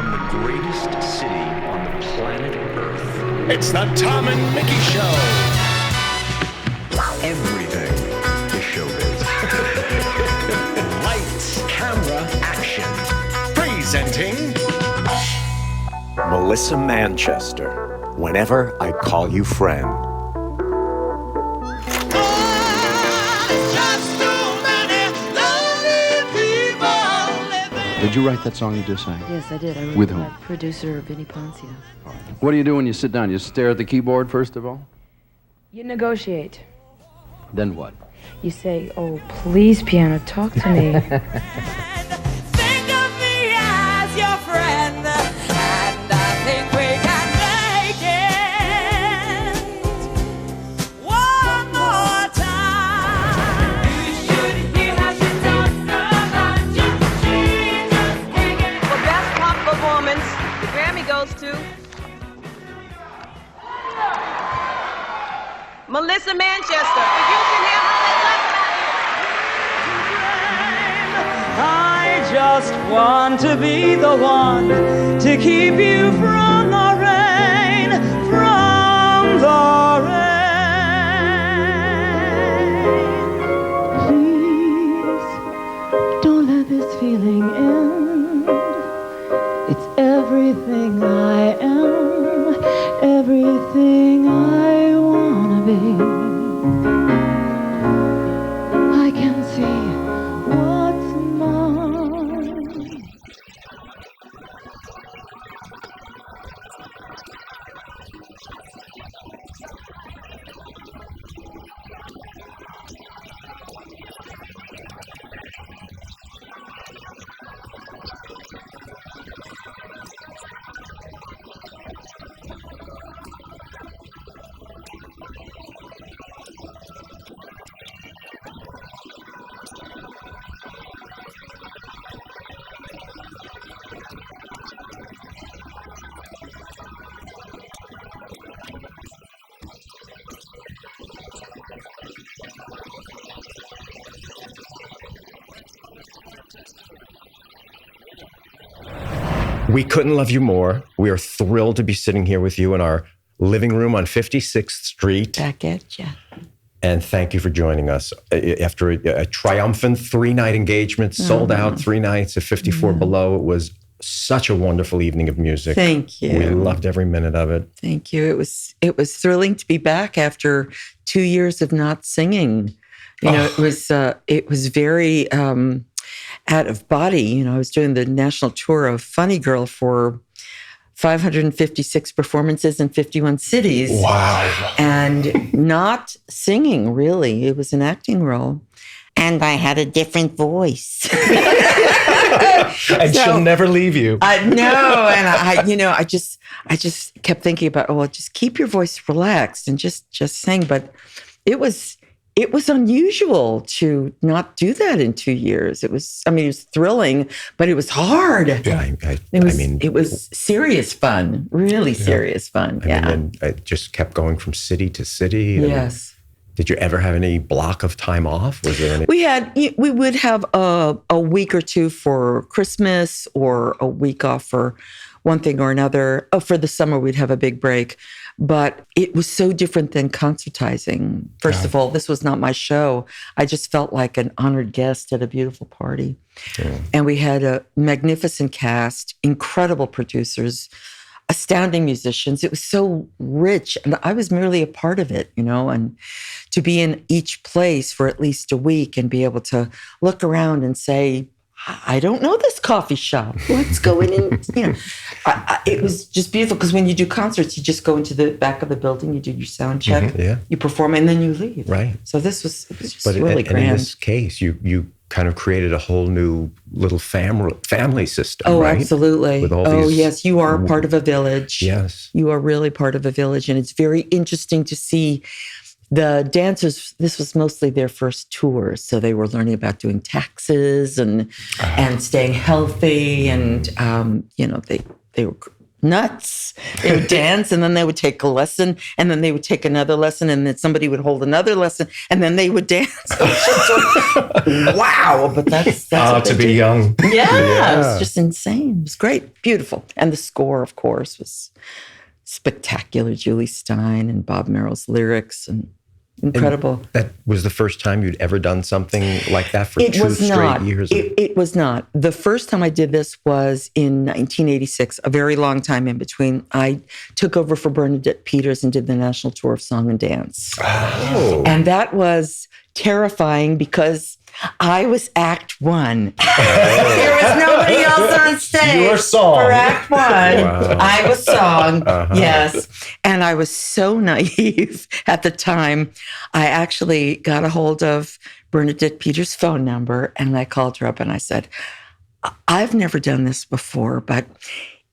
from the greatest city on the planet Earth. It's the Tom and Mickey Show. Everything is showbiz. Lights, camera, action. Presenting Melissa Manchester, Whenever I Call You Friend. Did you write that song you just sang? Yes, I did. I wrote With it whom? with producer Vinnie Poncia. What do you do when you sit down? You stare at the keyboard, first of all? You negotiate. Then what? You say, "Oh, please, piano, talk to me." Think of me as your friend, and I think we can make it one more time. You should hear how she talks about you. She just can't get. For best pop performance, the Grammy goes to Melissa Manchester. If you can hear I just want to be the one to keep you from the rain, from the rain. Please, don't let this feeling end. It's everything I am, everything I wanna be. I can see what's mine. We couldn't love you more. We are thrilled to be sitting here with you in our living room on 56th Street. Back at ya. And thank you for joining us. After a triumphant 3-night engagement, sold out 3 nights at 54 Below. It was such a wonderful evening of music. Thank you. We loved every minute of it. Thank you. It was thrilling to be back after 2 years of not singing. You know, it was very out of body. You know, I was doing the national tour of Funny Girl for 556 performances in 51 cities. Wow. And not singing, really. It was an acting role. And I had a different voice. And she'll never leave you. I know. And I just kept thinking about, just keep your voice relaxed and just sing. But it was unusual to not do that in 2 years. It was thrilling, but it was hard. Yeah, it was serious fun, really serious fun. And I just kept going from city to city. Yes. Did you ever have any block of time off? Was there any? We would have a week or two for Christmas or a week off for one thing or another. Oh, for the summer, we'd have a big break. But it was so different than concertizing. First of all, this was not my show. I just felt like an honored guest at a beautiful party. Yeah. And we had a magnificent cast, incredible producers, astounding musicians. It was so rich. And I was merely a part of it, and to be in each place for at least a week and be able to look around and say, I don't know this coffee shop. Let's go in and, it was just beautiful because when you do concerts, you just go into the back of the building, you do your sound check, you perform, and then you leave. Right. So it was just really grand. And in this case, you kind of created a whole new little family system, right? Absolutely. With all these, yes, you are part of a village. Yes. You are really part of a village, and it's very interesting to see the dancers. This was mostly their first tour, so they were learning about doing taxes and staying healthy, and they were nuts. They would dance, and then they would take a lesson, and then they would take another lesson, and then somebody would hold another lesson, and then they would dance. Wow! But that's what to they be did. young. Yeah, it was just insane. It was great, beautiful, and the score, of course, was spectacular. Julie Stein and Bob Merrill's lyrics and incredible. And that was the first time you'd ever done something like that for It two was straight not. years? It was not. The first time I did this was in 1986, a very long time in between. I took over for Bernadette Peters and did the national tour of Song and Dance. Oh. And that was terrifying because I was Act One. There was nobody else on stage. Your song. For Act One. Wow. I was song, yes. And I was so naive at the time. I actually got a hold of Bernadette Peters' phone number, and I called her up and I said, I've never done this before, but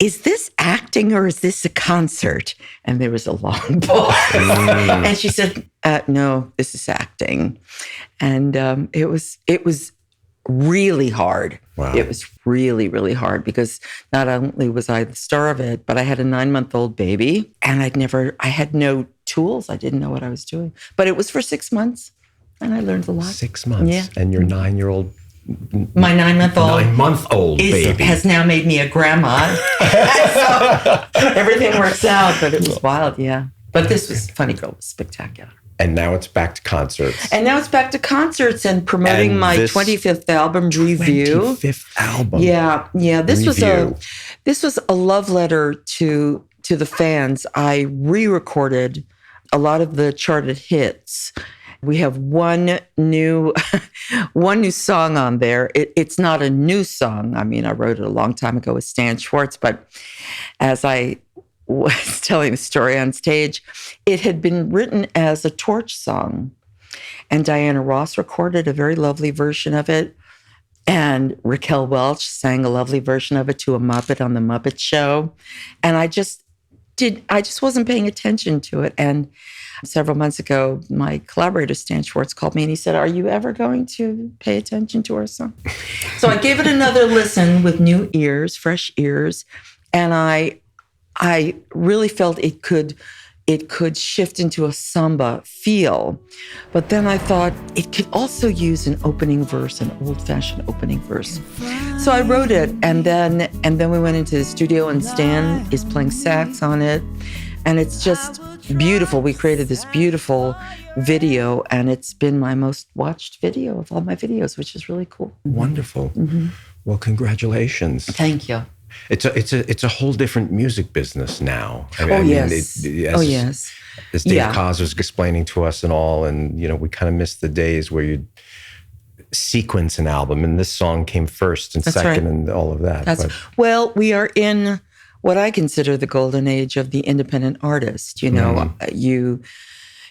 is this acting or is this a concert? And there was a long pause. And she said, no, this is acting. And it was really hard. Wow. It was really, really hard because not only was I the star of it, but I had a 9-month-old baby and I had no tools. I didn't know what I was doing. But it was for 6 months and I learned a lot. 6 months. Yeah. And your 9-year-old My 9-month-old 9-month-old baby has now made me a grandma. So everything works out, but it was wild, yeah. But this was Funny Girl was spectacular. And now it's back to concerts. And now it's back to concerts and promoting And my this 25th album review. 25th album. Yeah. This Review. was a love letter to the fans. I re-recorded a lot of the charted hits. We have one new song on there. It's not a new song. I mean, I wrote it a long time ago with Stan Schwartz, but as I was telling the story on stage, it had been written as a torch song. And Diana Ross recorded a very lovely version of it. And Raquel Welch sang a lovely version of it to a Muppet on the Muppet Show. And I just wasn't paying attention to it. And several months ago, my collaborator, Stan Schwartz, called me and he said, "Are you ever going to pay attention to our song?" So I gave it another listen with new ears, fresh ears. And I really felt it could shift into a samba feel. But then I thought it could also use an opening verse, an old-fashioned opening verse. So I wrote it, and then we went into the studio, and Stan is playing sax on it. And it's just beautiful. We created this beautiful video, and it's been my most watched video of all my videos, which is really cool. Wonderful. Mm-hmm. Well, congratulations. Thank you. It's a whole different music business now. Yes. As Dave Yeah. Koz was explaining to us and all, and we kind of missed the days where you'd sequence an album, and this song came first and That's second, right. and all of that. Well, we are in what I consider the golden age of the independent artist.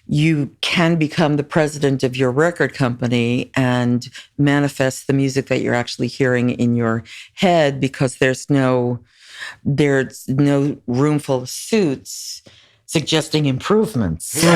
You can become the president of your record company and manifest the music that you're actually hearing in your head because there's no room full of suits suggesting improvements. So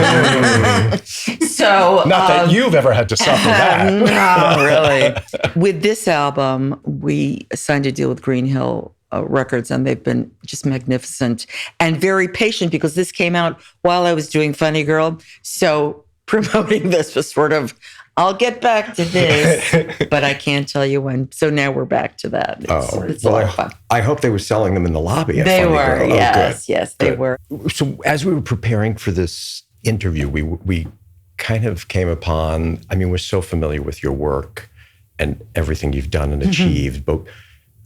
Not that you've ever had to suffer that. no, really. With this album, we signed a deal with Green Hill Records, and they've been just magnificent and very patient because this came out while I was doing Funny Girl. So promoting this was sort of, I'll get back to this, but I can't tell you when. So now we're back to that. It's a lot of fun. I hope they were selling them in the lobby. At They Funny were, Girl. Oh, yes, good. yes, they Good. were. So as we were preparing for this interview, we kind of came upon, we're so familiar with your work and everything you've done and achieved, but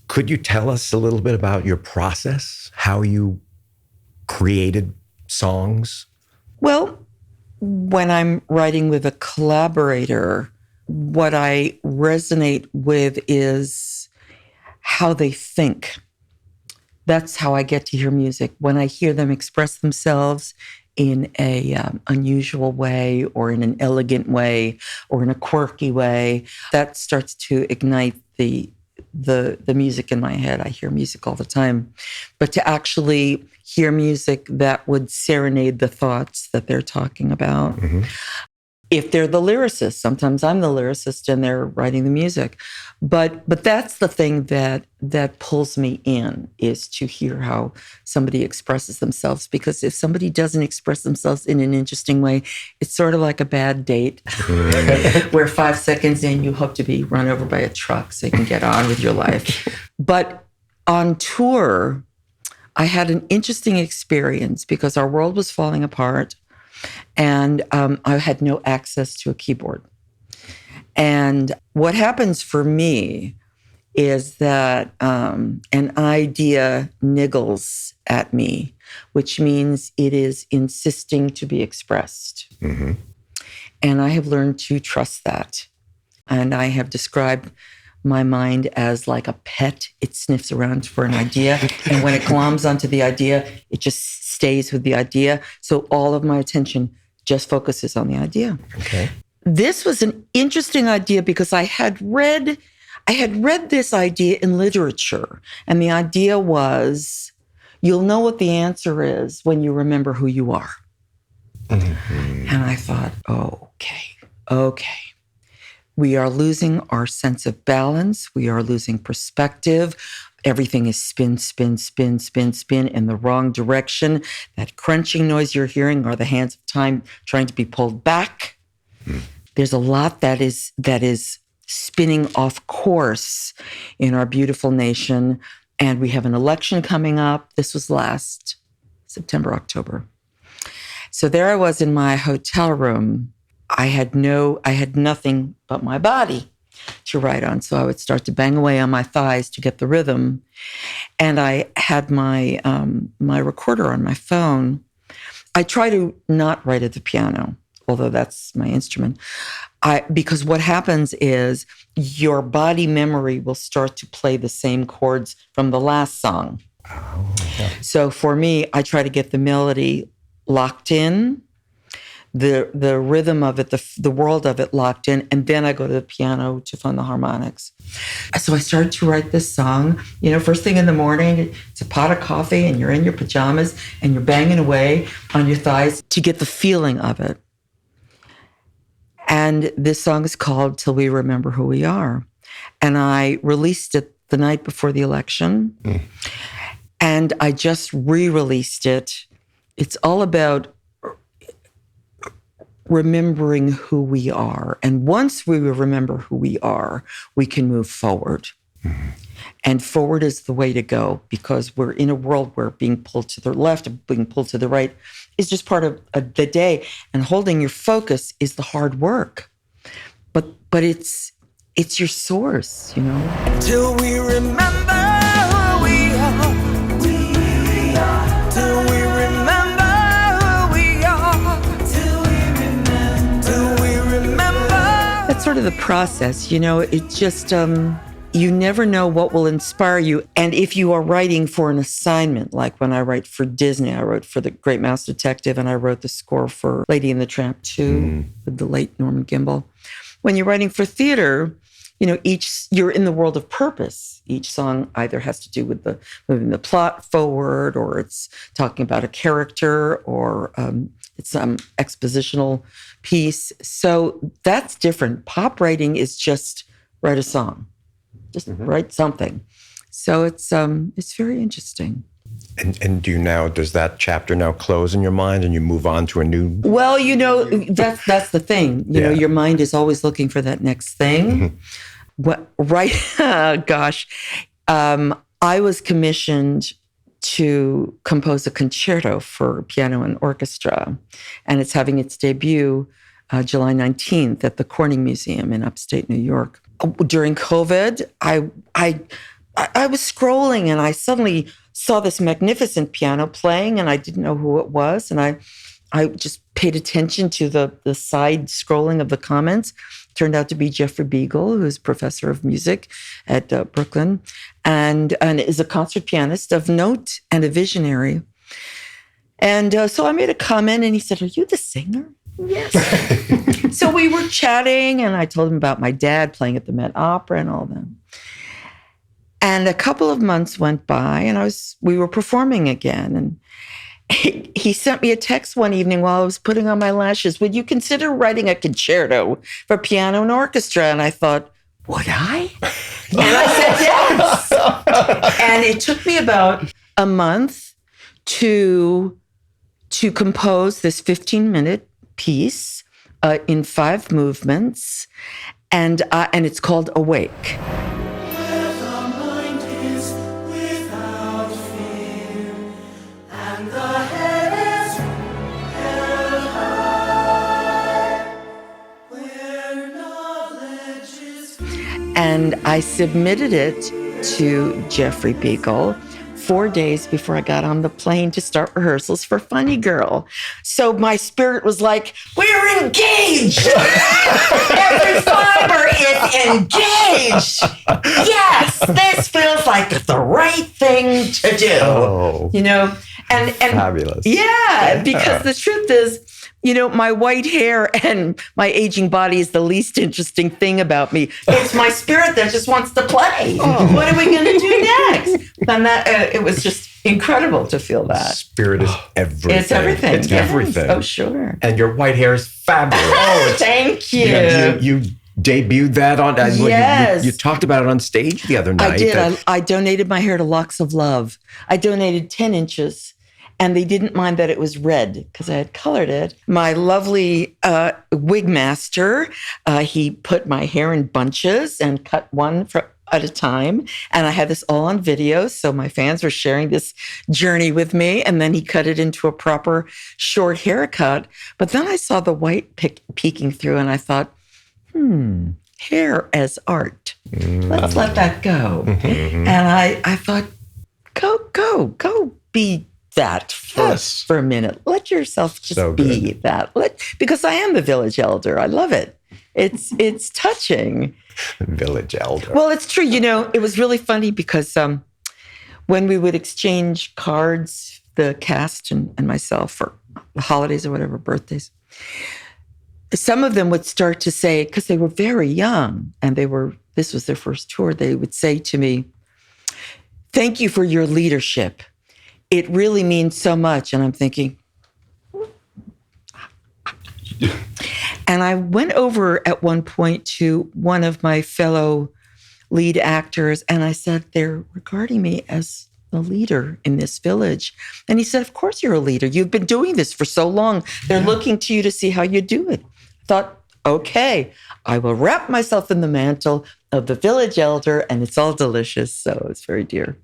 could you tell us a little bit about your process, how you created songs? Well, when I'm writing with a collaborator, what I resonate with is how they think. That's how I get to hear music. When I hear them express themselves in a unusual way or in an elegant way or in a quirky way, that starts to ignite the music in my head. I hear music all the time. But to actually hear music that would serenade the thoughts that they're talking about, if they're the lyricist. Sometimes I'm the lyricist and they're writing the music. But that's the thing that pulls me in, is to hear how somebody expresses themselves. Because if somebody doesn't express themselves in an interesting way, it's sort of like a bad date where 5 seconds in you hope to be run over by a truck so you can get on with your life. But on tour, I had an interesting experience because our world was falling apart. And I had no access to a keyboard. And what happens for me is that an idea niggles at me, which means it is insisting to be expressed. Mm-hmm. And I have learned to trust that. And I have described my mind as like a pet. It sniffs around for an idea. And when it gloms onto the idea, it just stays with the idea. So all of my attention just focuses on the idea. Okay. This was an interesting idea because I had read this idea in literature. And the idea was, you'll know what the answer is when you remember who you are. Mm-hmm. And I thought, okay. We are losing our sense of balance. We are losing perspective. Everything is spin, spin, spin, spin, spin in the wrong direction. That crunching noise you're hearing are the hands of time trying to be pulled back. There's a lot that is spinning off course in our beautiful nation. And we have an election coming up. This was last September, October. So there I was in my hotel room. I had nothing but my body to write on. So I would start to bang away on my thighs to get the rhythm. And I had my my recorder on my phone. I try to not write at the piano, although that's my instrument. Because what happens is your body memory will start to play the same chords from the last song. Oh, yeah. So for me, I try to get the melody locked in, the rhythm of it, the world of it locked in, and then I go to the piano to find the harmonics. So I started to write this song, first thing in the morning. It's a pot of coffee and you're in your pajamas and you're banging away on your thighs to get the feeling of it. And this song is called Till We Remember Who We Are. And I released it the night before the election. And I just re-released it. It's all about remembering who we are. And once we remember who we are, we can move forward. Mm-hmm. And forward is the way to go, because we're in a world where being pulled to the left and being pulled to the right is just part of the day. And holding your focus is the hard work. But it's your source, Till we remember who we are. Till we remember who we are. Till we remember. That's sort of the process, it just, you never know what will inspire you. And if you are writing for an assignment, like when I write for Disney, I wrote for The Great Mouse Detective, and I wrote the score for Lady and the Tramp 2 with the late Norman Gimbel. When you're writing for theater, you're in the world of purpose. Each song either has to do with moving the plot forward, or it's talking about a character, or it's some expositional piece. So that's different. Pop writing is just write a song. Just write something. So it's very interesting. And does that chapter now close in your mind and you move on to a new? Well, that's the thing. Your mind is always looking for that next thing. I was commissioned to compose a concerto for piano and orchestra, and it's having its debut July 19th at the Corning Museum in upstate New York. During COVID, I was scrolling and I suddenly saw this magnificent piano playing, and I didn't know who it was. And I just paid attention to the side scrolling of the comments. Turned out to be Jeffrey Beagle, who's professor of music at Brooklyn, and is a concert pianist of note and a visionary. And so I made a comment, and he said, "Are you the singer?" Yes. So we were chatting, and I told him about my dad playing at the Met Opera and all that. And a couple of months went by, and we were performing again. he sent me a text one evening while I was putting on my lashes. Would you consider writing a concerto for piano and orchestra? And I thought, would I? And I said yes. And it took me about a month to compose this 15-minute piece in 5 movements, and it's called Awake. And I submitted it to Jeffrey Beagle 4 days before I got on the plane to start rehearsals for Funny Girl. So my spirit was like, we're engaged. Every fiber is engaged. Yes, this feels like the right thing to do. Oh, you know, and fabulous. Yeah, because the truth is, you know, my white hair and my aging body is the least interesting thing about me. It's my spirit that just wants to play. What are we going to do next? And that it was just incredible to feel that. Spirit is everything. It's everything. It's Yes. everything. Oh, sure. And your white hair is fabulous. Thank you. You debuted that on. Yes. You talked about it on stage the other night. I did. I donated my hair to Locks of Love. I donated 10 inches. And they didn't mind that it was red because I had colored it. My lovely wig master, he put my hair in bunches and cut one at a time. And I had this all on video. So my fans were sharing this journey with me. And then he cut it into a proper short haircut. But then I saw the white peeking through and I thought, hair as art. Let's let that go. And I thought, go be that for a minute. Let yourself just be that. Because I am the village elder. I love it. It's touching. Village elder. Well, it's true. You know, it was really funny because when we would exchange cards, the cast and myself for holidays or whatever, birthdays, some of them would start to say, because they were very young and this was their first tour, they would say to me, "Thank you for your leadership. It really means so much." And I'm thinking, and I went over at one point to one of my fellow lead actors and I said, they're regarding me as a leader in this village. And he said, of course you're a leader. You've been doing this for so long. They're looking to you to see how you do it. I thought, okay, I will wrap myself in the mantle of the village elder and it's all delicious. So it's very dear.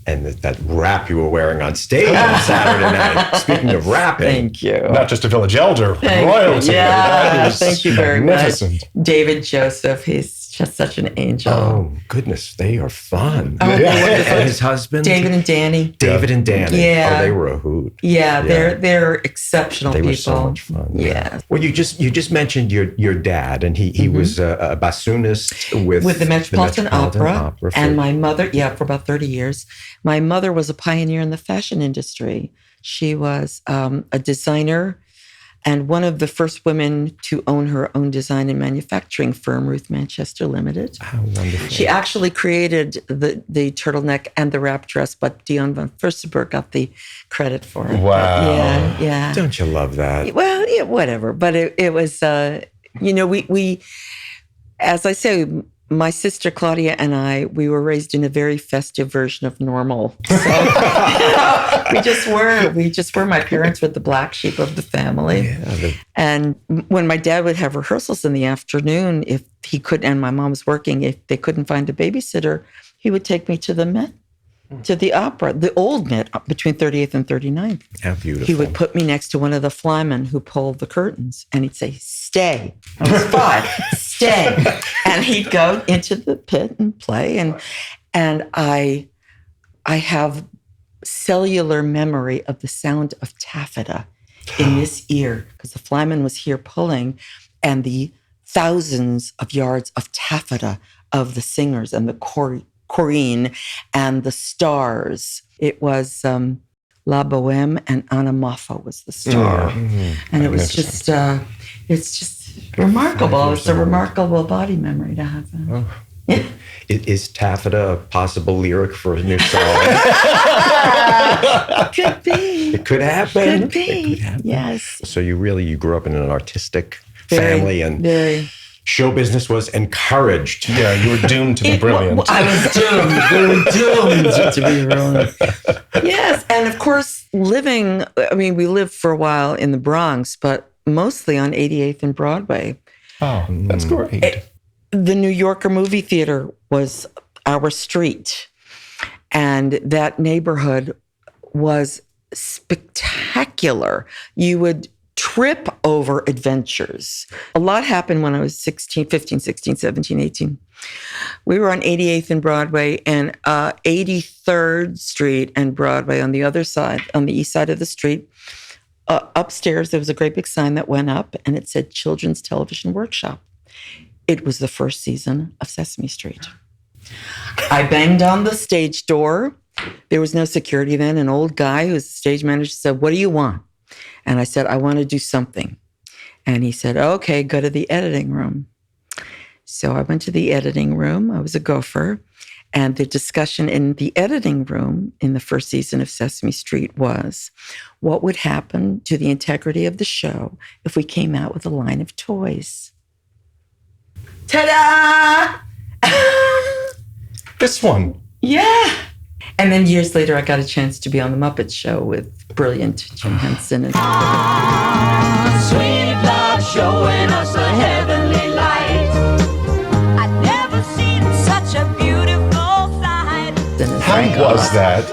And that wrap you were wearing on stage on Saturday night. Speaking of wrapping. Thank you. Not just a village elder, royalty. Yeah, thank you very magnificent. much. David Joseph, he's just such an angel. Oh, goodness, they are fun. Oh, And his husband? David and Danny. David and Danny. Yeah. Oh, they were a hoot. Yeah, they're exceptional They people. were so much fun. Yeah. Well, you just mentioned your dad, and he was a bassoonist with the Metropolitan Opera. for- And my mother, for about 30 years. My mother was a pioneer in the fashion industry. She was a designer and one of the first women to own her own design and manufacturing firm, Ruth Manchester Limited. How wonderful. She actually created the turtleneck and the wrap dress, but Dion von Furstenberg got the credit for it. Wow. Yeah. Don't you love that? Well, yeah, whatever. But it was, we, as I say, my sister Claudia and we were raised in a very festive version of normal. So, we just were. My parents were the black sheep of the family. And when my dad would have rehearsals in the afternoon, if he couldn't, and my mom was working, if they couldn't find a babysitter, he would take me to the Met, to the opera, the old Met between 38th and 39th. How beautiful. He would put me next to one of the flymen who pulled the curtains, and he'd say, "Stay." I was 5. Stay. And he'd go into the pit and play. And I have cellular memory of the sound of taffeta in this ear, because the flyman was here pulling, and the thousands of yards of taffeta of the singers and the chorine and the stars. It was La Bohème, and Anna Moffa was the star. And it was just, it's just remarkable. It's a remarkable body memory to have that. Is taffeta a possible lyric for a new song? Could be. It could happen. Could be. It could happen. Yes. So you grew up in an artistic Very, family, and very. show business was encouraged. Yeah, you were doomed to be brilliant. I was doomed. We were doomed to be brilliant. Yes. And of course, we lived for a while in the Bronx, but mostly on 88th and Broadway. Oh, that's great. The New Yorker movie theater was our street. And that neighborhood was spectacular. You would trip over adventures. A lot happened when I was 15, 16, 17, 18. We were on 88th and Broadway and 83rd Street and Broadway on the other side, on the east side of the street. Upstairs, there was a great big sign that went up and it said Children's Television Workshop. It was the first season of Sesame Street. I banged on the stage door. There was no security then. An old guy who was the stage manager said, "What do you want?" And I said, "I want to do something." And he said, "Okay, go to the editing room." So I went to the editing room. I was a gopher. And the discussion in the editing room in the first season of Sesame Street was, what would happen to the integrity of the show if we came out with a line of toys? Ta-da! This one. Yeah. And then years later, I got a chance to be on the Muppets show with brilliant Jim Henson. Sweet love showing us a heavenly light. I've never seen such a beautiful sight. How was that?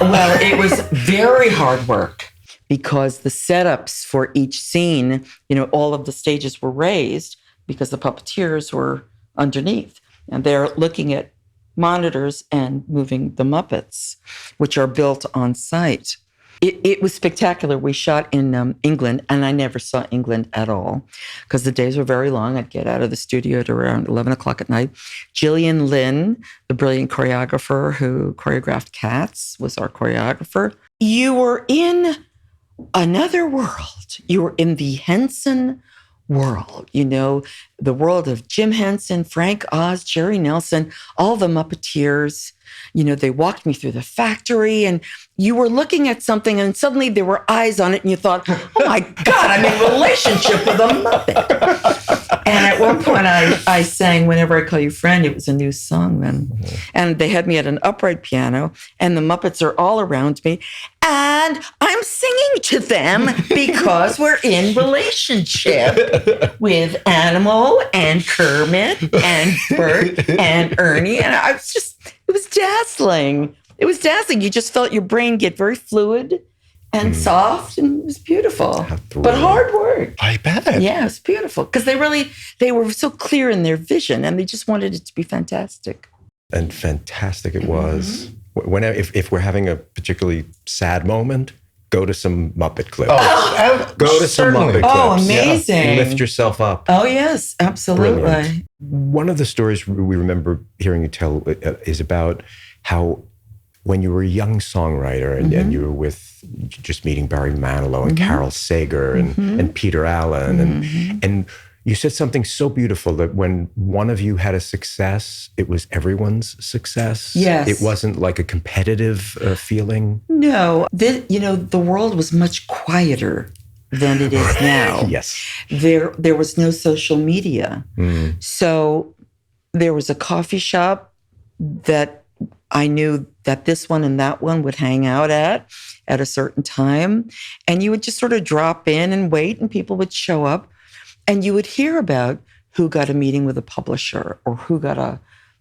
Well, it was very hard work because the setups for each scene, all of the stages were raised because the puppeteers were underneath. And they're looking at monitors and moving the Muppets, which are built on site. It was spectacular. We shot in England, and I never saw England at all because the days were very long. I'd get out of the studio at around 11 o'clock at night. Gillian Lynn, the brilliant choreographer who choreographed Cats, was our choreographer. You were in another world. You were in the Henson world, the world of Jim Henson, Frank Oz, Jerry Nelson, all the Muppeteers. They walked me through the factory and you were looking at something and suddenly there were eyes on it and you thought, oh my God, I'm in relationship with a Muppet. And at one point I sang Whenever I Call You Friend. It was a new song then. Mm-hmm. And they had me at an upright piano and the Muppets are all around me. And I'm singing to them because we're in relationship with Animal and Kermit and Bert and Ernie. And it was dazzling. It was dazzling. You just felt your brain get very fluid and soft, and it was beautiful. But hard work. I bet. Yeah, it was beautiful because they were so clear in their vision, and they just wanted it to be fantastic. And fantastic it was. Whenever, if we're having a particularly sad moment, go to some Muppet clips. Go to some Muppet clips. Oh, amazing. Yeah. Lift yourself up. Oh, yes, absolutely. Brilliant. One of the stories we remember hearing you tell is about how when you were a young songwriter and you were just meeting Barry Manilow and Carole Sager and Peter Allen and you said something so beautiful that when one of you had a success, it was everyone's success. Yes. It wasn't like a competitive feeling. No. The world was much quieter than it is now. Yes. There was no social media. So there was a coffee shop that I knew that this one and that one would hang out at a certain time. And you would just sort of drop in and wait and people would show up. And you would hear about who got a meeting with a publisher or who got a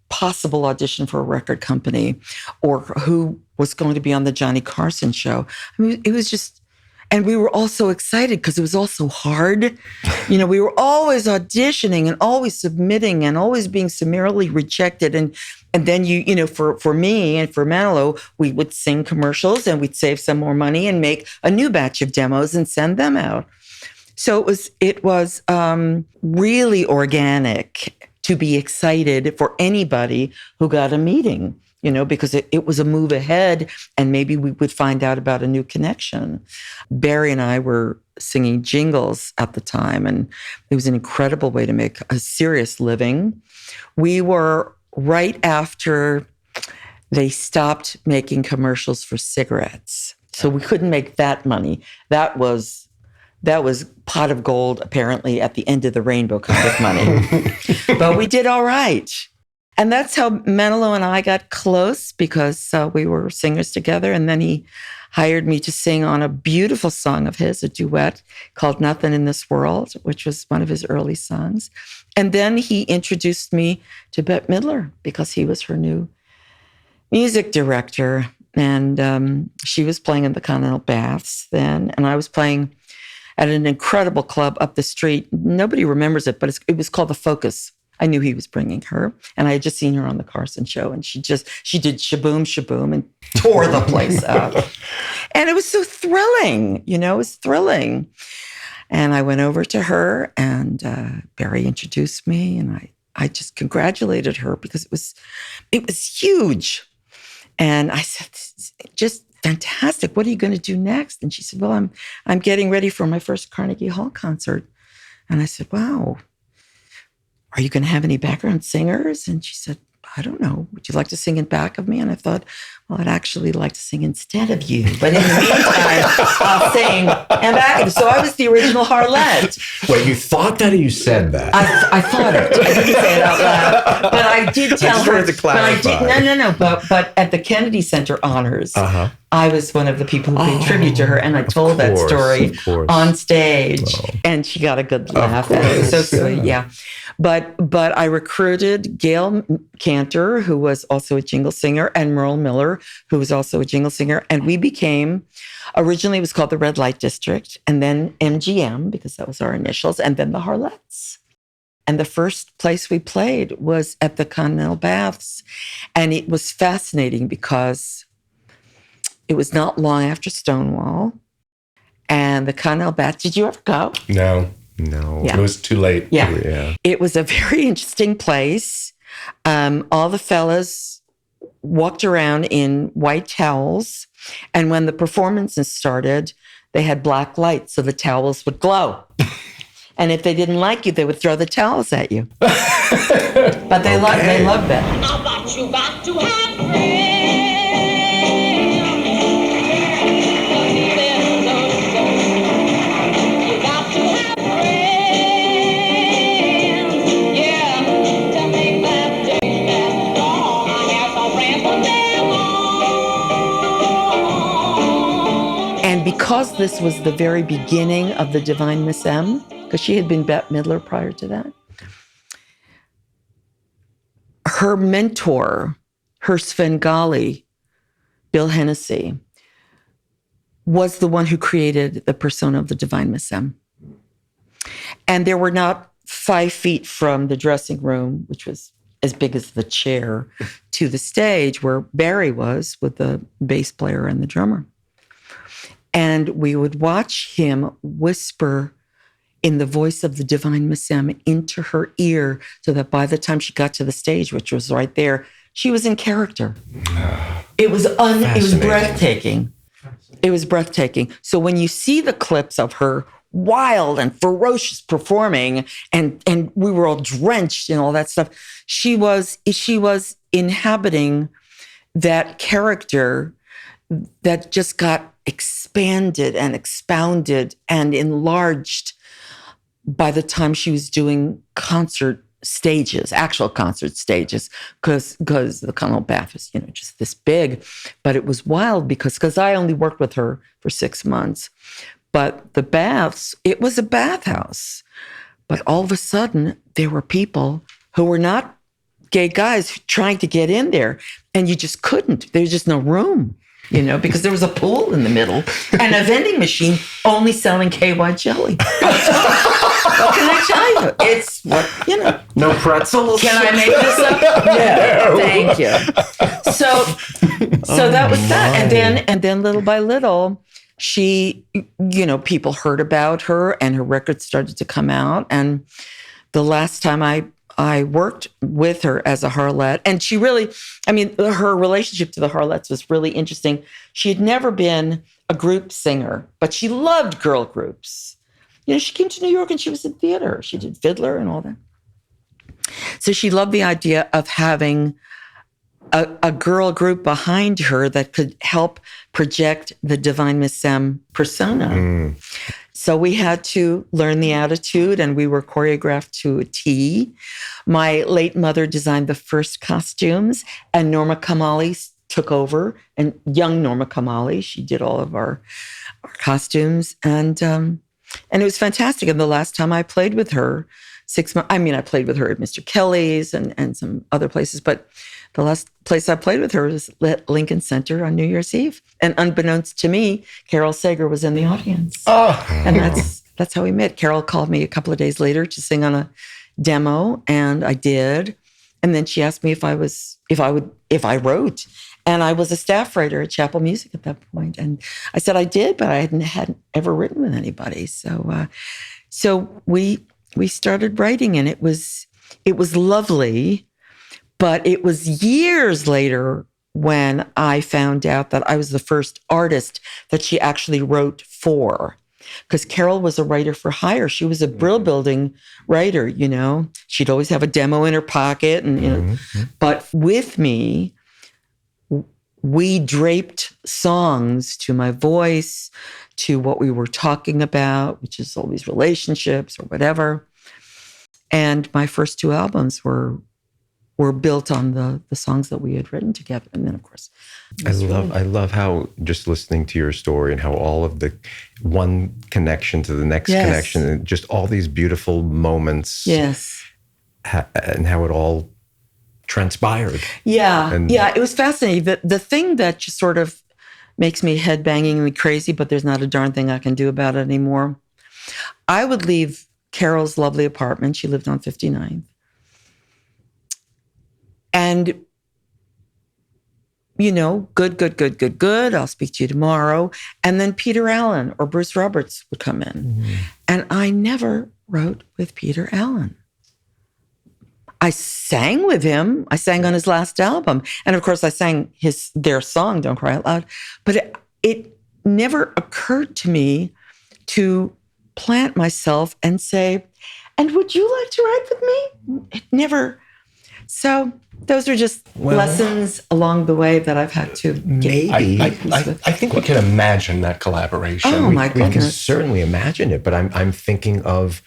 possible audition for a record company or who was going to be on the Johnny Carson show. I mean, it was just, and we were all so excited because it was all so hard. We were always auditioning and always submitting and always being summarily rejected. And then for me and for Manilow, we would sing commercials and we'd save some more money and make a new batch of demos and send them out. So it was really organic to be excited for anybody who got a meeting, because it was a move ahead and maybe we would find out about a new connection. Barry and I were singing jingles at the time, and it was an incredible way to make a serious living. We were right after they stopped making commercials for cigarettes. So we couldn't make that money. That was pot of gold, apparently, at the end of the rainbow kind of money. But we did all right. And that's how Manilow and I got close, because we were singers together. And then he hired me to sing on a beautiful song of his, a duet called Nothing in This World, which was one of his early songs. And then he introduced me to Bette Midler, because he was her new music director. And she was playing in the Continental Baths then. And I was playing at an incredible club up the street. Nobody remembers it, but it was called The Focus. I knew he was bringing her, and I had just seen her on the Carson show, and she did shaboom, shaboom, and tore the place up. And it was so thrilling, it was thrilling. And I went over to her, and Barry introduced me, and I just congratulated her, because it was huge. And I said, just fantastic. What are you going to do next? And she said, well, I'm getting ready for my first Carnegie Hall concert. And I said, wow, are you going to have any background singers? And she said, I don't know. Would you like to sing in back of me? And I thought, well, I'd actually like to sing instead of you. But in the meantime, I'll sing in back of you. So I was the original Harlette. Wait, you thought that or you said that? I thought it. I didn't say it out loud. But I did tell her. To clarify. No. But at the Kennedy Center Honors, I was one of the people who paid tribute to her. And I told that story on stage. Oh. And she got a good laugh. And it was so sweet. Yeah. But I recruited Gail Cantor, who was also a jingle singer, and Merle Miller, who was also a jingle singer. And we became, originally it was called the Red Light District, and then MGM, because that was our initials, and then the Harlettes. And the first place we played was at the Continental Baths. And it was fascinating because it was not long after Stonewall. And the Continental Baths, did you ever go? No. Yeah. It was too late. Yeah. It was a very interesting place. All the fellas walked around in white towels. And when the performances started, they had black lights, so the towels would glow. And if they didn't like you, they would throw the towels at you. But they loved that. But you got to have friends. And because this was the very beginning of the Divine Miss M, because she had been Bette Midler prior to that, her mentor, her Svengali, Bill Hennessy, was the one who created the persona of the Divine Miss M. And there were not 5 feet from the dressing room, which was as big as the chair, to the stage where Barry was with the bass player and the drummer. And we would watch him whisper in the voice of the Divine Miss M into her ear, so that by the time she got to the stage, which was right there, she was in character. It was breathtaking. It was breathtaking. So when you see the clips of her wild and ferocious performing, and we were all drenched and all that stuff, she was inhabiting that character that just got expanded and expounded and enlarged by the time she was doing concert stages, actual concert stages, because the Continental Bath was, just this big. But it was wild because I only worked with her for 6 months. But the baths, it was a bathhouse. But all of a sudden, there were people who were not gay guys trying to get in there. And you just couldn't. There was just no room, because there was a pool in the middle and a vending machine only selling KY jelly. What can I tell you? It's what, No pretzels? Can I make this up? No. Thank you. So that was that. And then little by little, she, people heard about her and her records started to come out. And the last time I worked with her as a Harlette, and she really, her relationship to the Harlettes was really interesting. She had never been a group singer, but she loved girl groups. She came to New York and she was in theater. She did Fiddler and all that. So she loved the idea of having a girl group behind her that could help project the Divine Miss Sem persona. So we had to learn the attitude, and we were choreographed to a T. My late mother designed the first costumes, and Norma Kamali took over, and young Norma Kamali, she did all of our costumes, and it was fantastic. And the last time I played with her, 6 months, I played with her at Mr. Kelly's and some other places, but the last place I played with her was at Lincoln Center on New Year's Eve. And unbeknownst to me, Carole Sager was in the audience. And that's how we met. Carole called me a couple of days later to sing on a demo, and I did. And then she asked me if I wrote. And I was a staff writer at Chapel Music at that point. And I said I did, but I hadn't ever written with anybody. So we started writing, and it was lovely. But it was years later when I found out that I was the first artist that she actually wrote for. Because Carole was a writer for hire. She was a brill building writer, you know. She'd always have a demo in her pocket, and you know. But with me, we draped songs to my voice, to what we were talking about, which is always relationships or whatever. And my first 2 albums were built on the songs that we had written together. And then, of course, I love how, just listening to your story, and how all of the one connection to the next connection, and just all these beautiful moments. Yes. And how it all transpired. Yeah. It was fascinating. The thing that just sort of makes me headbangingly crazy, but there's not a darn thing I can do about it anymore. I would leave Carole's lovely apartment. She lived on 59th. And, you know, good. I'll speak to you tomorrow. And then Peter Allen or Bruce Roberts would come in. And I never wrote with Peter Allen. I sang with him. I sang on his last album. And of course, I sang their song, Don't Cry Out Loud. But it never occurred to me to plant myself and say, and would you like to write with me? It never. So those are just lessons along the way that I've had to get. I think we can imagine that collaboration. Oh, my goodness. We can certainly imagine it, but I'm thinking of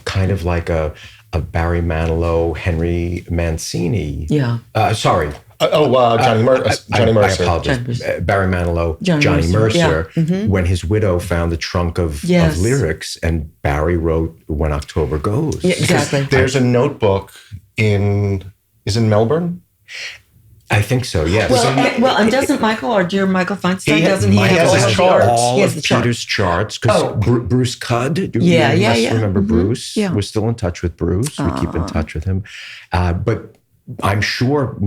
kind of like a Barry Manilow, Henry Mancini. Yeah. Sorry. Johnny Mercer. I apologize. Barry Manilow, Johnny Mercer. Yeah. When his widow found the trunk of lyrics, and Barry wrote When October Goes. Yeah, exactly. There's a notebook in Melbourne? I think so, yes. And doesn't Michael, our dear Michael Feinstein, doesn't he have all the charts? All of Peter's charts. Because Bruce Cudd, you remember Bruce? Yeah. We're still in touch with Bruce. We keep in touch with him. But I'm sure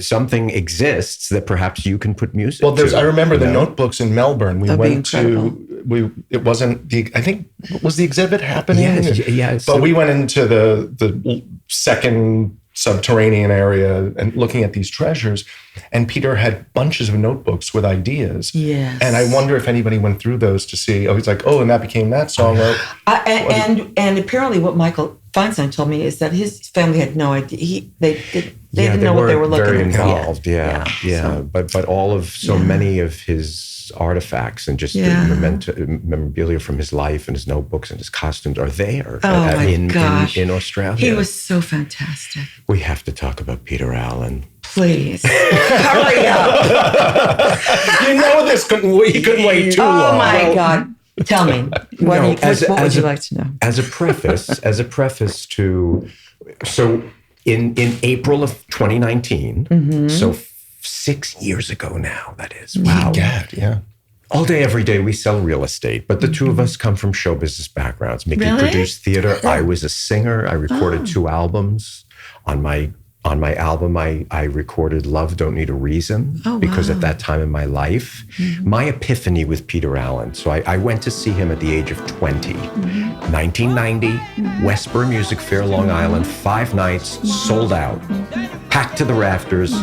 something exists that perhaps you can put music to. I remember the notebooks in Melbourne. We went to, it wasn't I think, was the exhibit happening? Yeah. But we went into the second subterranean area and looking at these treasures, and Peter had bunches of notebooks with ideas. Yes. And I wonder if anybody went through those to see, he's like, and that became that song. And apparently what Michael Feinstein told me is that his family had no idea. They didn't know what they were looking very at. Involved, yeah. So, but all of many of his artifacts and just the memorabilia from his life and his notebooks and his costumes are there in Australia. He was so fantastic. We have to talk about Peter Allen. Please, hurry up. You know this he couldn't wait too long. Oh my God. Tell me, what would you like to know? As a preface to, so in April of 2019, so 6 years ago now, that is. Wow. God, yeah. All day, every day, we sell real estate, but the two of us come from show business backgrounds. Mickey produced theater. I was a singer. I recorded 2 albums. On my album, I recorded Love Don't Need a Reason because at that time in my life, my epiphany with Peter Allen. So I went to see him at the age of 20, 1990, Westboro Music Fair, Long Island, 5 nights, sold out, packed to the rafters.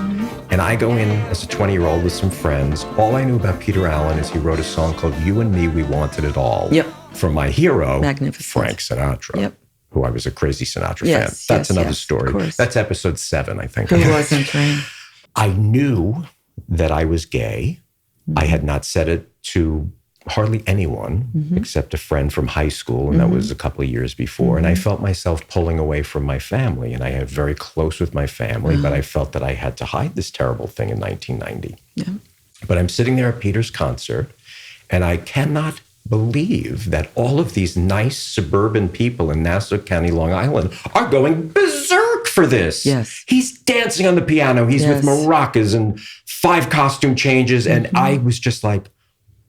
And I go in as a 20-year-old with some friends. All I knew about Peter Allen is he wrote a song called You and Me, We Wanted It All. Yep. From my hero, Magnificent. Frank Sinatra. Yep. Who I was a crazy Sinatra fan. That's another story. That's episode 7, I think. Who wasn't, right? I knew that I was gay. I had not said it to hardly anyone except a friend from high school, and that was a couple of years before. And I felt myself pulling away from my family, and I had very close with my family, but I felt that I had to hide this terrible thing in 1990. Yeah. But I'm sitting there at Peter's concert, and I cannot believe that all of these nice suburban people in Nassau County, Long Island, are going berserk for this. Yes. He's dancing on the piano. He's with maracas and 5 costume changes. And I was just like,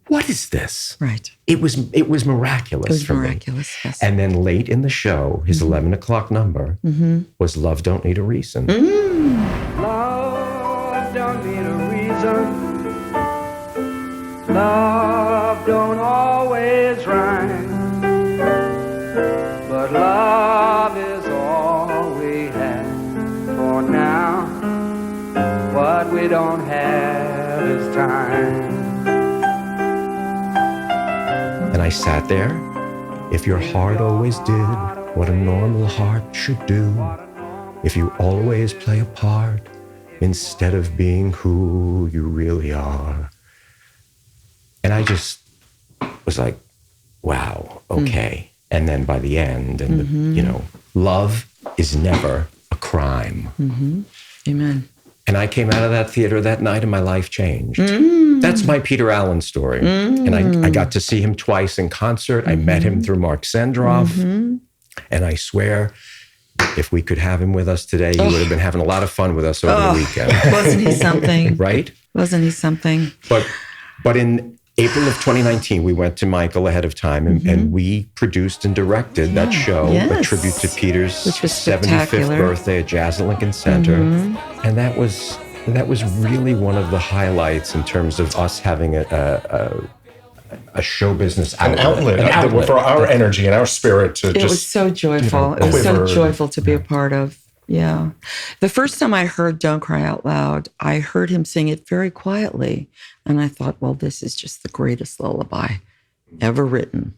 what is this? Right. It was miraculous. It was for miraculous, me. yes. And then late in the show, his 11 o'clock number was Love Don't Need a Reason. Love don't need a reason. Love don't always rhyme. But love is all we have for now. What we don't have is time. And I sat there. If your heart always did what a normal heart should do, if you always play a part instead of being who you really are. And I just was like, wow, okay. And then by the end, and love is never a crime. Amen. And I came out of that theater that night and my life changed. That's my Peter Allen story. And I got to see him twice in concert. I met him through Mark Sendroff. And I swear, if we could have him with us today, he would have been having a lot of fun with us over the weekend. Wasn't he something? Right? Wasn't he something? But in April of 2019, we went to Michael ahead of time and we produced and directed that show, a tribute to Peter's Which was 75th birthday at Jazz at Lincoln Center. And that was really one of the highlights in terms of us having a show business outlet. An outlet for our energy and our spirit to It was so joyful. It was so joyful to be a part of. Yeah. The first time I heard Don't Cry Out Loud, I heard him sing it very quietly. And I thought, well, this is just the greatest lullaby ever written.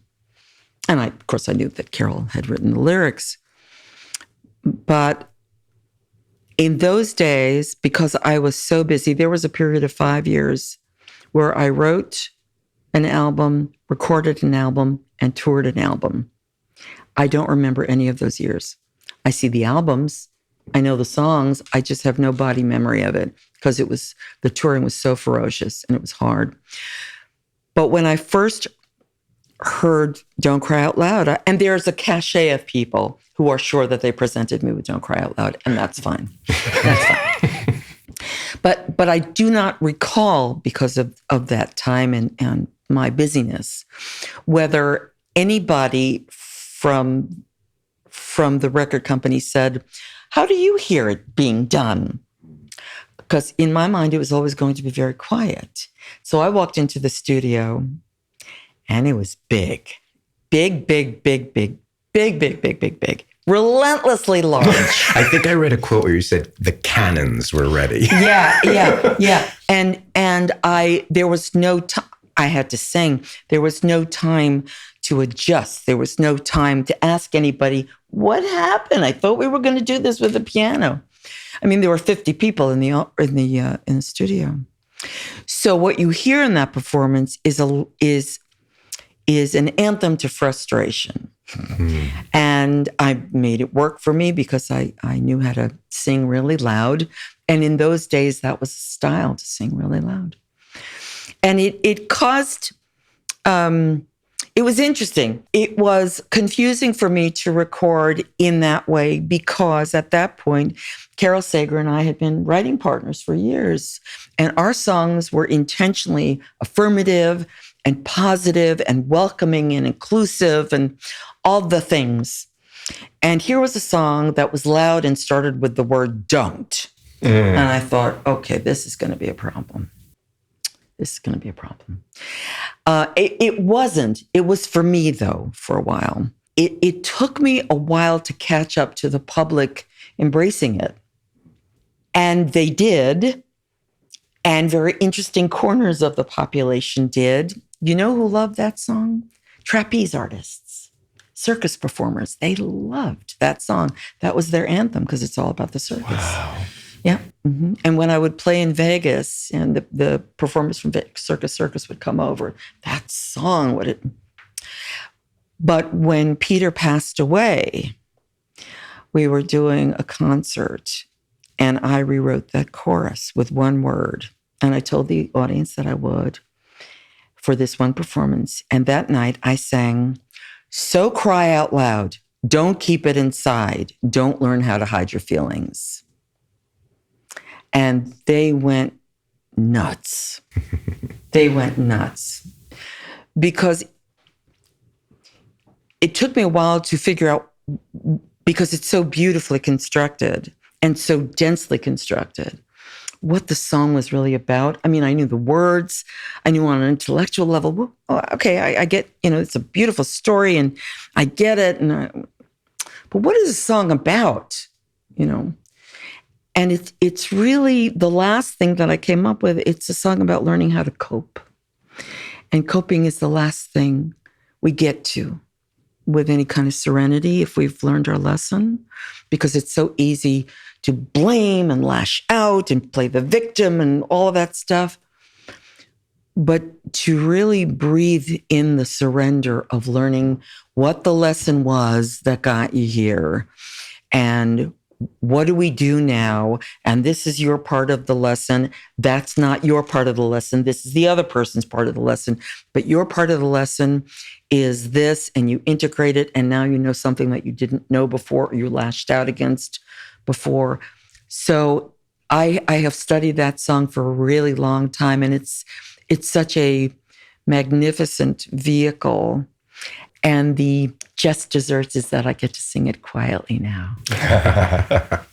And of course, I knew that Carole had written the lyrics. But in those days, because I was so busy, there was a period of 5 years where I wrote an album, recorded an album, and toured an album. I don't remember any of those years. I see the albums. I know the songs. I just have no body memory of it because the touring was so ferocious and it was hard. But when I first heard Don't Cry Out Loud, and there's a cachet of people who are sure that they presented me with Don't Cry Out Loud, and that's fine. That's fine. But I do not recall, because of that time and my busyness, whether anybody from the record company said, how do you hear it being done? Because in my mind, it was always going to be very quiet. So I walked into the studio and it was big, relentlessly large. I think I read a quote where you said the cannons were ready. Yeah. And there was no time. I had to sing. There was no time to adjust. There was no time to ask anybody, what happened? I thought we were going to do this with the piano. I mean, there were 50 people in the studio. So what you hear in that performance is an anthem to frustration. And I made it work for me because I knew how to sing really loud. And in those days, that was a style, to sing really loud. And it caused, it was interesting. It was confusing for me to record in that way because at that point, Carole Sager and I had been writing partners for years. And our songs were intentionally affirmative and positive and welcoming and inclusive and all the things. And here was a song that was loud and started with the word don't. And I thought, okay, this is going to be a problem. This is going to be a problem. It wasn't. It was for me, though, for a while. It took me a while to catch up to the public embracing it. And they did. And very interesting corners of the population did. You know who loved that song? Trapeze artists, circus performers. They loved that song. That was their anthem because it's all about the circus. Wow. Yeah. And when I would play in Vegas and the performers from Circus would come over, that song would it. But when Peter passed away, we were doing a concert and I rewrote that chorus with one word. And I told the audience that I would for this one performance. And that night I sang, "So cry out loud. Don't keep it inside. Don't learn how to hide your feelings." And they went nuts. They went nuts. Because it took me a while to figure out, because it's so beautifully constructed and so densely constructed, what the song was really about. I mean, I knew the words. I knew on an intellectual level, well, okay, I get, it's a beautiful story and I get it. But what is the song about, And it's really the last thing that I came up with. It's a song about learning how to cope. And coping is the last thing we get to with any kind of serenity if we've learned our lesson, because it's so easy to blame and lash out and play the victim and all of that stuff. But to really breathe in the surrender of learning what the lesson was that got you here and what do we do now? And this is your part of the lesson. That's not your part of the lesson. This is the other person's part of the lesson. But your part of the lesson is this, and you integrate it, and now you know something that you didn't know before or you lashed out against before. So I have studied that song for a really long time, and it's such a magnificent vehicle. And the just desserts is that I get to sing it quietly now.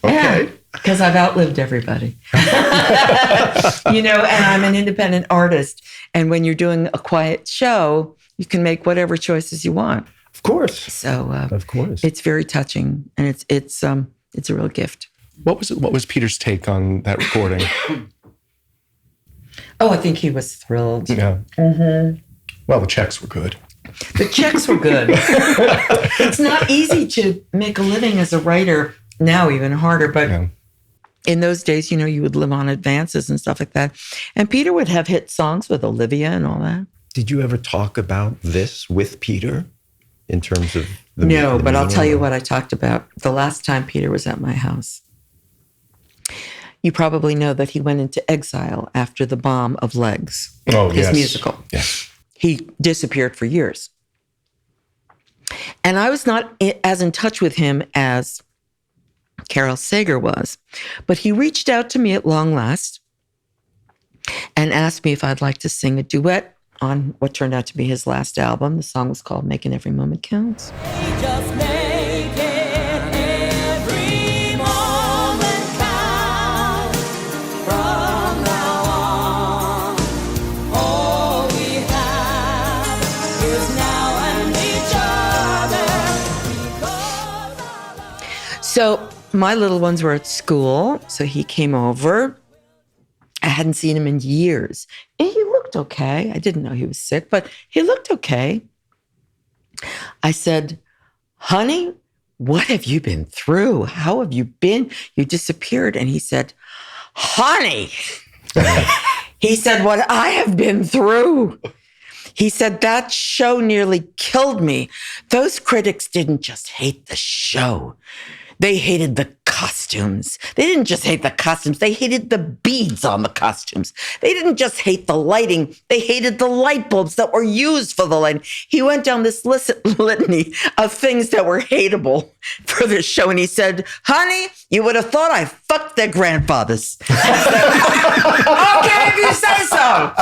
Okay. Because I've outlived everybody. And I'm an independent artist. And when you're doing a quiet show, you can make whatever choices you want. Of course. So of course. It's very touching, and it's a real gift. What was Peter's take on that recording? Oh, I think he was thrilled. Yeah. Mm-hmm. Well, the checks were good. The checks were good. It's not easy to make a living as a writer now, even harder. But in those days, you would live on advances and stuff like that. And Peter would have hit songs with Olivia and all that. Did you ever talk about this with Peter in terms of No, but I'll tell you what I talked about the last time Peter was at my house. You probably know that he went into exile after the bomb of Legs, his musical. Yes. He disappeared for years. And I was not as in touch with him as Carole Sager was, but he reached out to me at long last and asked me if I'd like to sing a duet on what turned out to be his last album. The song was called Making Every Moment Counts. Just make it every moment count. From now on, all we have is now and each other. So my little ones were at school, so he came over. I hadn't seen him in years. And he looked okay. I didn't know he was sick, but he looked okay. I said, "Honey, what have you been through? How have you been? You disappeared." And he said, "Honey," he said, "what I have been through." He said, "That show nearly killed me. Those critics didn't just hate the show. They hated the costumes. They didn't just hate the costumes. They hated the beads on the costumes. They didn't just hate the lighting. They hated the light bulbs that were used for the lighting." He went down this litany of things that were hateable for this show. And he said, "Honey, you would have thought I fucked their grandfathers." Okay, if you say so.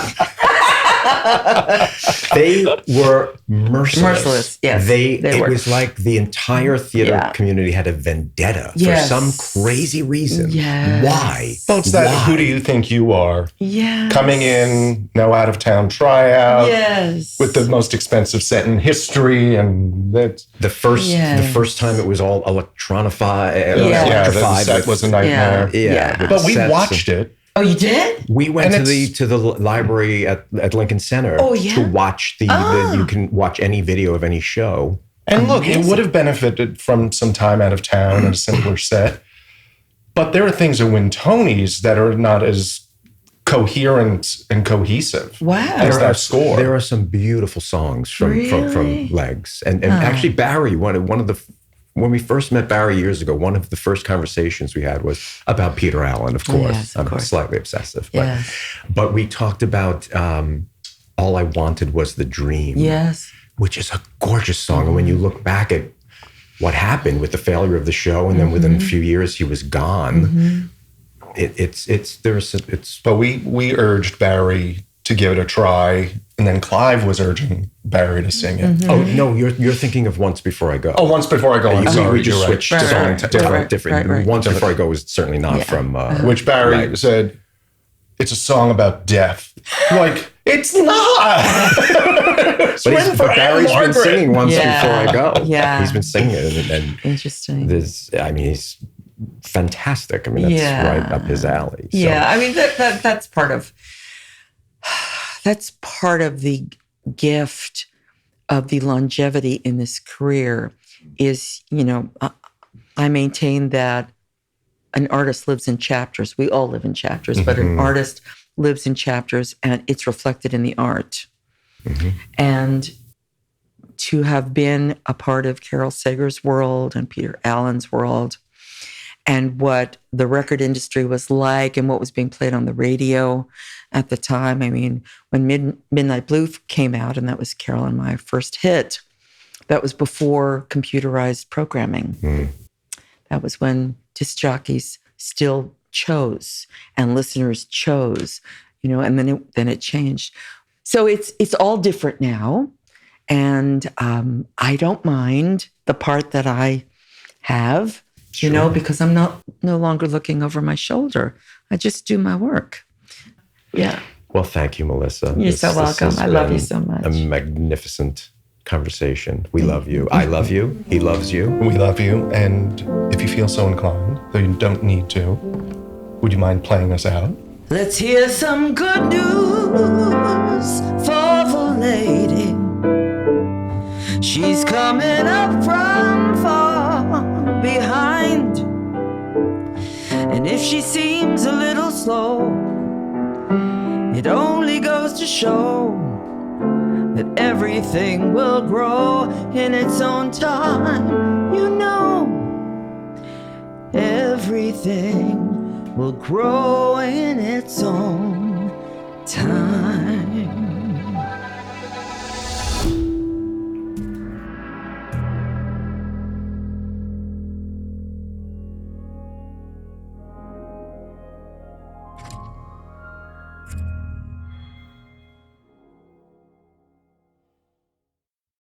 They were merciless. Merciless, yes. It were. was like the entire theater community had a vendetta for some crazy reason. Yes. Why? Well, it's that, who do you think you are? Yes. Coming in, no out-of-town tryout. Yes. With the most expensive set in history. And that's the first time it was all electrified. The set was a nightmare. Yeah. But we watched it. Oh, you did? We went to the library at Lincoln Center to watch you can watch any video of any show. And look, it would have benefited from some time out of town and a simpler set. But there are things that win Tonys that are not as coherent and cohesive as that score. There are some beautiful songs from Legs. And actually Barry, one of the, when we first met Barry years ago, one of the first conversations we had was about Peter Allen, of course. Yes, of I'm course. slightly obsessive. Yes. But we talked about All I Wanted Was the Dream. Yes. Which is a gorgeous song. And when you look back at what happened with the failure of the show, and then within a few years he was gone, But we urged Barry to give it a try, and then Clive was urging Barry to sing it. Oh no, you're thinking of Once Before I Go. Oh, Once Before I Go. I'm sorry, we just you're switched right. song to different. Once Before I Go was certainly not from which Barry Legs. said, it's a song about death. Like, it's not. But Barry's been singing Once Before I Go. Yeah. He's been singing it, and Interesting. he's fantastic. I mean, that's right up his alley. So. Yeah, I mean that's part of the gift of the longevity in this career is, I maintain that an artist lives in chapters. We all live in chapters, but an artist lives in chapters, and it's reflected in the art. And to have been a part of Carole Sager's world and Peter Allen's world, and what the record industry was like and what was being played on the radio at the time. I mean, when Midnight Blue came out, and that was Carole and my first hit, that was before computerized programming. That was when disc jockeys still chose and listeners chose, and then it changed. So it's all different now. And I don't mind the part that I have, because I'm no longer looking over my shoulder. I just do my work. Yeah. Well, thank you, Melissa. You're so welcome. has I love you been so much. A magnificent conversation. We love you. I love you. He loves you. We love you. And if you feel so inclined, though you don't need to, would you mind playing us out? Let's hear some good news for the lady. She's coming up from far behind. And if she seems a little slow, it only goes to show that everything will grow in its own time. Everything will grow in its own time.